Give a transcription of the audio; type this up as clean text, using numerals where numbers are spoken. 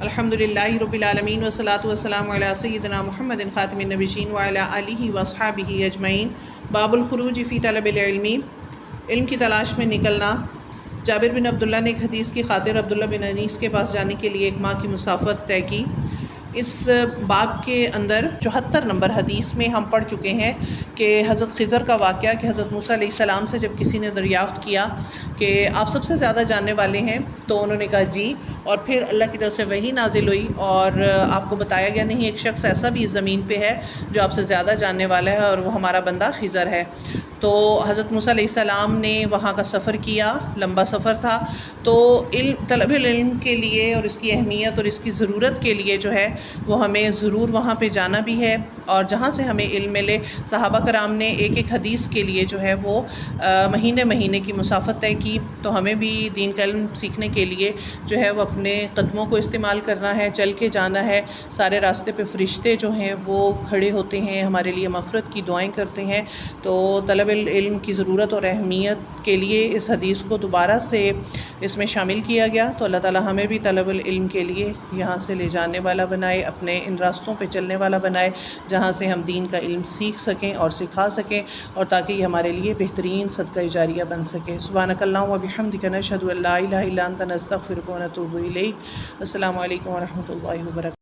الحمدللہ رب العالمین والصلاة والسلام علی سیدنا محمد خاتم النبیین وعلی آلہ واصحابہ اجمعین۔ باب الخروج فی طلب العلم، علم کی تلاش میں نکلنا۔ جابر بن عبداللہ نے ایک حدیث کی خاطر عبداللہ بن انیس کے پاس جانے کے لیے 1 ماہ کی مسافت طے کی۔ اس باب کے اندر 74 نمبر حدیث میں ہم پڑھ چکے ہیں کہ حضرت خضر کا واقعہ کہ حضرت موسیٰ علیہ السلام سے جب کسی نے دریافت کیا کہ آپ سب سے زیادہ جاننے والے ہیں، تو انہوں نے کہا جی، اور پھر اللہ کی طرف سے وحی نازل ہوئی اور آپ کو بتایا گیا نہیں، ایک شخص ایسا بھی اس زمین پہ ہے جو آپ سے زیادہ جاننے والا ہے اور وہ ہمارا بندہ خضر ہے۔ تو حضرت موسیٰ علیہ السلام نے وہاں کا سفر کیا، لمبا سفر تھا، تو طلب العلم کے لیے اور اس کی اہمیت اور اس کی ضرورت کے لیے جو ہے وہ ہمیں ضرور وہاں پہ جانا بھی ہے، اور جہاں سے ہمیں علم ملے۔ صحابہ کرام نے ایک ایک حدیث کے لیے جو ہے وہ مہینے کی مسافت طے کی، تو ہمیں بھی دین کا علم سیکھنے کے لیے جو ہے وہ اپنے قدموں کو استعمال کرنا ہے، چل کے جانا ہے۔ سارے راستے پہ فرشتے جو ہیں وہ کھڑے ہوتے ہیں، ہمارے لیے مغفرت کی دعائیں کرتے ہیں۔ تو طلب العلم کی ضرورت اور اہمیت کے لیے اس حدیث کو دوبارہ سے اس میں شامل کیا گیا۔ تو اللہ تعالی ہمیں بھی طلب العلم کے لیے یہاں سے لے جانے والا بنائے، اپنے ان راستوں پہ چلنے والا بنائے جہاں سے ہم دین کا علم سیکھ سکیں اور سکھا سکیں، اور تاکہ یہ ہمارے لیے بہترین صدقہ جاریہ بن سکے۔ سبحانک اللہم و بحمدک، نشہد ان لا الہ الا انت، نستغفرک و نتوب الیک۔ السلام علیکم ورحمۃ اللہ وبرکاتہ۔